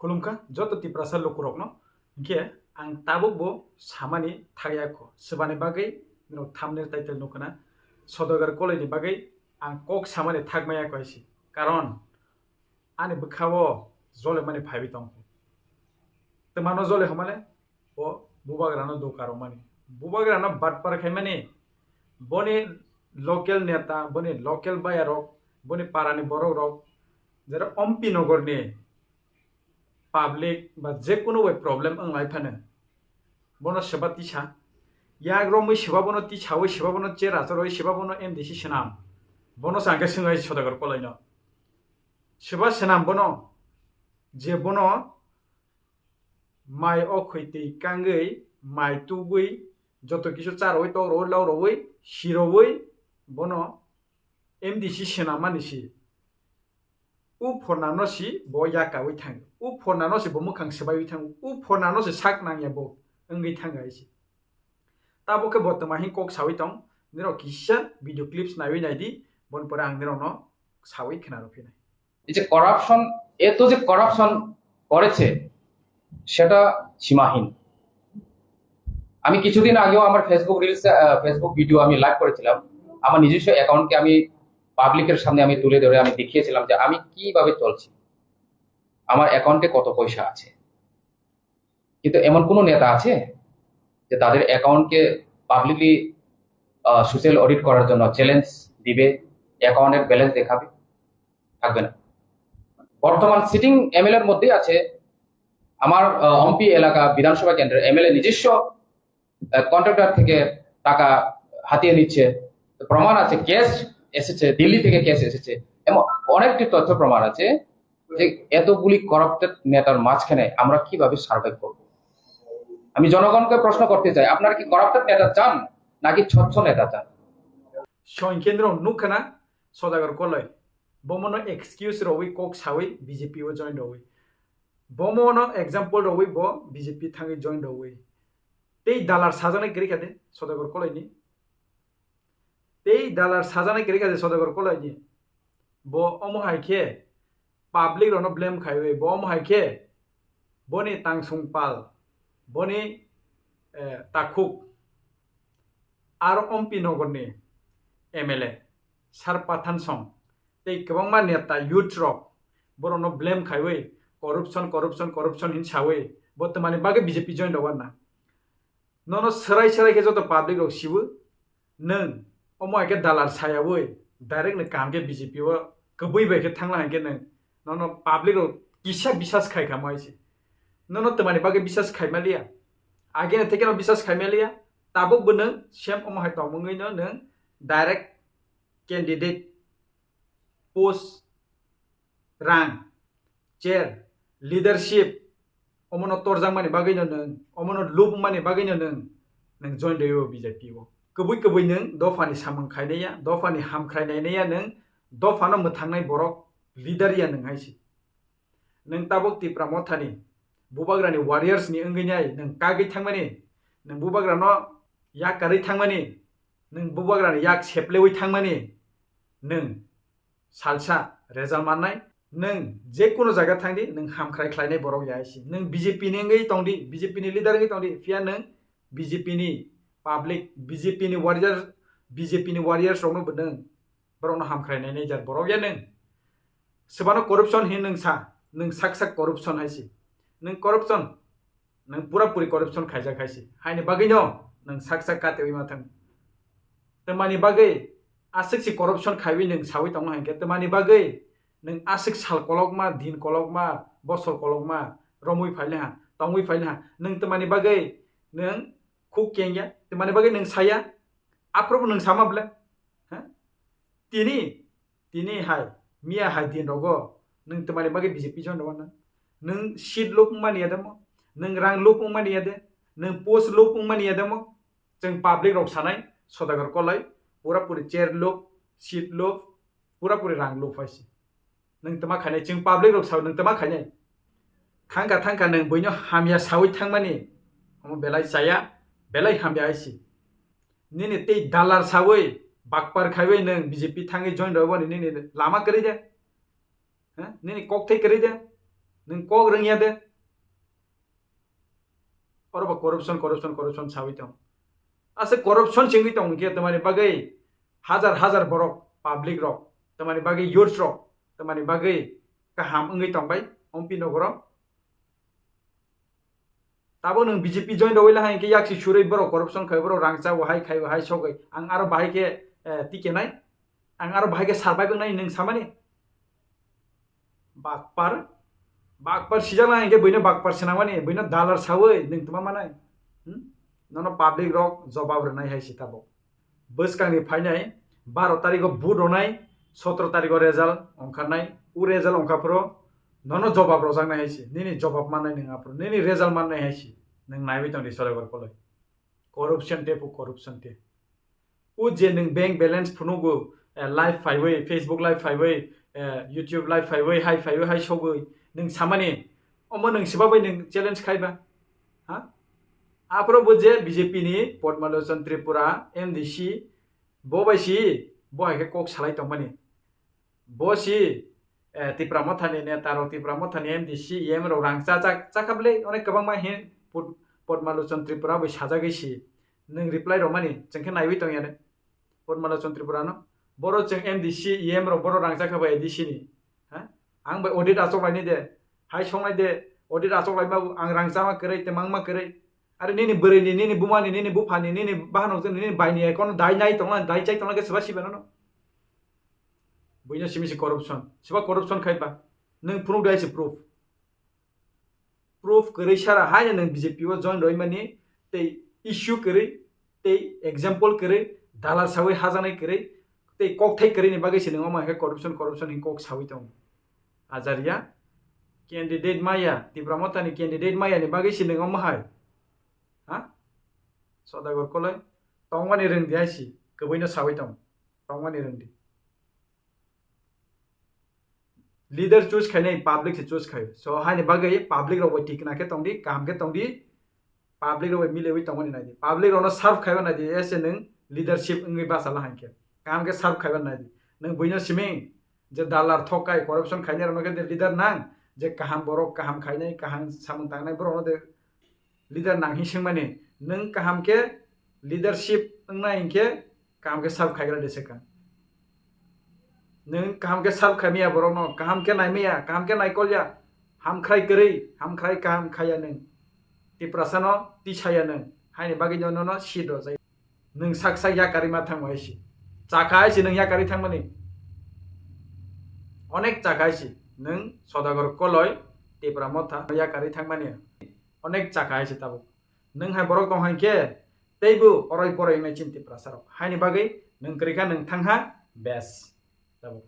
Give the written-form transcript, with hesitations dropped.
खुलुमखा जत तिप्रासा लोकुरकनो इनके आं ताबुकबो सामानि थायाखो सोबानि बागै नो थामनेल टाइटेल नोखोना सदागर कलेजनि बागै आं कक सामानि थागमायाखो आइसि कारण आनि बखावो जले माने फाइबि दं तो मानो जले हमाले ओ बुबाग्रानो दोकारो माने बुबाग्रानो बाटपार खाय माने बनि लोकल नेता बनि लोकल बायरक बनि पारानि बरक रक जेरा अम्पी नगरनि पाब्लिक बा जेकुनु वे प्रब्लेम अंलाय फानो बनो सेबा तिसा याग्रो मै सेबा बनो तिसावै सेबा बनो चेरा चरoi सेबा बनो एमडीसी सेनाम बनो सांगे संगाय सदागर कलायनो सेबा सेनाम बनो जे बनो माइ अखैतै कांगै माइ तुगै जत किसु चारoi तौरoi लाउरoi सिरoi बनो एमडीसी सेनामानिसि उ फरनानोसि बो याकावै थाङो उ फरनानोसि बो मोखां सोबाय थाङो उ फरनानोसि साक नांया बो ओंगै थाङो आइसि ताबोके बर्तमान हि कक सावै दं निरो किसा भिडियो क्लिप्स नायवै नायदि बनपरा आं निरो न सावै खोनानो फैनाय এই যে করাপশন এত যে করাপশন করেছে সেটা সীমাহীন। আমি কিছুদিন আগেও আমার ফেসবুক ভিডিও আমি লাইভ করেছিলাম। আমার নিজস্ব অ্যাকাউন্টকে আমি পাবলিকের সামনে আমি তুলে ধরে আমি দেখিয়েছিলাম যে আমি কিভাবে চলছি, আমার অ্যাকাউন্টে কত পয়সা আছে। কিন্তু এমন কোনো নেতা আছে যে তাদের অ্যাকাউন্টকে পাবলিকলি সোশ্যাল অডিট করার জন্য চ্যালেঞ্জ দিবে, অ্যাকাউন্টের ব্যালেন্স দেখাবে? থাকবে না। বর্তমান সিটিং এমএলএর মধ্যে আছে আমার অম্পি এলাকা বিধানসভা কেন্দ্রের এমএলএ নিজস্ব কন্ট্রাক্টর থেকে টাকা হাতিয়ে নিচ্ছে, প্রমাণ আছে, কেস এসেছে, দিল্লি থেকে কেস এসেছে, এমন অনেকটি তথ্য প্রমাণ আছে যে এতগুলি করাপ্টেড নেতার মাঝখানে আমরা কিভাবে সার্ভাইভ করব। আমি জনগণকে প্রশ্ন করতে চাই, আপনারা কি করাপ্টেড নেতা চান নাকি স্বচ্ছ নেতা চান? সংকেন্দ্র নুখনা সদাগর কলয় বমনো এক্সকিউজ রবি কক সাवै बीजेपी ও জয়েন রবি বমনো एग्जांपल রবি ব बीजेपी থাঙ্গি জয়েন রবি তেই দালার সাজানাय গরিখাদে সদাগর কলয়নি তেই দালার সাজানাय গরিখাদে সদাগর কলয়নি ব অমহাইखे পাবলিক রনো ব্লেম খাইবে ব অমহাইखे বনি তাংসুংপাল বনি তাকুক আর অম্পি নগরনি एमएलए सार पाठान सं तै गोबांमा नेता युथ रक बरनो ब्लेम खाइवै करप्शन करप्शन करप्शन हिन सावै बर्तमानि बागे बीजेपी जॉइन दवाना ननो सराय सराय के जत पब्लिक रक सिबो नों अमाके दालार सायावै डाइरेक्ट न कामगे बीजेपी व गबै बायके थांला हांगे ननो पब्लिक रक किसा विश्वास खाइखा माइसि ननो तमानि बागे विश्वास खाइमालिया आगे न थेकेनो विश्वास खाइमालिया ताबो बनो सेम अमाहाय तमंगैनो नों direct candidate post rank chair leadership अमनो तोरजां माने बागैनो नों अमनो लुप माने बागैनो नों जॉइन देयो बीजेपी वो कबै कबै नों दफानि सामं खायनाया दफानि हाम खायनाया नों दफानो मोथांनाय बरक लीडरिया नों हायसि नों ताबक तिप्रा मथानि बुबाग्रानि वारियर्स नि अंगैनाय नों कागै थांमानि नों बुबाग्रानो या कारै थांमानि नों बुबाग्रानि याक सेप्लेवै थांमानि नों सालसा रेजाल्ट माननाय नों जेकुनु जायगा थांदि नों हामख्राय ख्लायनाय बरक यायसि नों बीजेपी नि अंगै तंदि बीजेपी नि लीडर अंगै तंदि फिया नों बीजेपी नि पब्लिक बीजेपी नि वारियर्स रनो बदों बरनो हामख्रायनाय नै जार बरक या नों सबानो करप्शन हि नों साक साक करप्शन हायसि नों करप्शन नों पूरा पूरी करप्शन खायजा खायसि हायनि बागैनो नों साक साक कातेवै माथों तमानि बागै आसिक सि करप्शन खाइबि नों सावै तंग हांके तमानि बागै नों आसिक साल कलकमा दिन कलकमा बसर कलकमा रमुइ फाइले हा तंगुइ फाइले हा नों तमानि बागै नों खुक केंग्या तमानि बागै नों साया आप्रबो नों सामाब्ले ह तिनी हाय मिया हाय दिन रगो नों तमानि बागै बीजेपी जन दवाना नों सीट लोक मानिया दमो नों रां लोक मानिया दे नों पोस्ट लोक मानिया दमो जों पब्लिक रक सानाय सदागर कलाय पूरा पूरी चेयर लोक सीट लोक पूरा पूरी रां लोक फाइसि नों तमा खायनाय जों पब्लिक रक साव नों तमा खायनाय थांखा नों बयनो हामिया सावै थांमानि हम बेलाय जाया बेलाय हामिया आइसि निने ते दालार सावै बाकपार खाइबै नों बीजेपी थांगै जॉइन दवानि निने लामा करै दे निने ककथै करै दे nung kok rengya de oroba corruption sawi tong ase corruption chingwi tong ke tamani bagai hazar borok public rok tamani bagai youth rok tamani bagai kaham ngi tong bai ompi nogoro tabo nung BJP join dawila hain ke yaksi shurei boro corruption khai boro rangcha wahai khai wahai sogai ang aro bahai ke tike nai ang aro bahai ke sarbai bang nai nung samani bakpar sijala hain ke boino bakpar senamani boino dalar sawai nung tuma manai nono public rok jobab renai hai sitabo bwskang ni phainai 12 tarikh vote ronai 17 tarikh result ongkharnai u result ongkhapro nono jobab rojak nai haisi nini jobab manai ninga pro nini result manai haisi nung naibi tong di solegor koloi corruption te u je nung bank balance phunugo live phaiwei Facebook live phaiwei YouTube live phaiwei hai sogoi nung samani omo nung sibabai nung challenge khaiba ha apro buje BJP ni Potmalochon Tripura MDC bobaisi bohaike kok salai tongmani bosi Tipra Mothani ne taro Tipra Mothani MDC yem ro rangcha chakable onek kabang ma he Potmalochon Tripura bai sajagisi nung reply romani chengke naiwi tongyane Potmalochon Tripura no boro cheng MDC yem ro boro rangcha khabai DC ni ha ang bai audit achok lai ni de hai songnai de audit achok lai ma ang rangcha ma kerai temang ma kerai are nini beri ni nini bumani nini bufani nini bahano nini baini ekon dai nai tonglan dai chai tonglan ke seba siba no boina simisi corruption seba corruption khaiba nung proof dai se proof kere sara hai nung BJP wa join roi mani te issue kere te example kere dalar sawi hajanai kere te kok thai kere ni bagai se nung ma he corruption hin kok sawi tong ajaria candidate maya Tipra Mothani candidate maya ni bagai se nung ma hai ha sodagor koloi tongmani rengdi haisi koboino sawi tong tongmani rengdi leader choose khainai public se choose khai so haini bagai public ro bai tikna ke tongdi kam ke tongdi public ro bai milewi tongmani nai di public ro no serve khaiba nai di ese nung leadership ngi basala hanke kam ke serve khaiba nai di nung boino siming je dalar thokai corruption khainai ro ke leader nang je kaham borok kaham khainai kaham samung tangnai boro no de leader nang hising mani nung kaham ke leadership ngai ke kaham ke serve khaigra deseka nung kaham ke serve khaimia borok no kaham ke naimia kaham ke naikolya hamkhrai kerei hamkhrai kaham khaya nung tiprasano tisaya nung haini bagi no no sido jai nung saksa yakari ma thangwaisi chakai nung yakari thangmani onek chakai nung sodagor koloi Tipra Motha yakari thangmani onek chakai tabo nung hai borok tong hanke teibu oroi poroi nai chinti prasarok haini bagai nung krika nung thangha bes tabo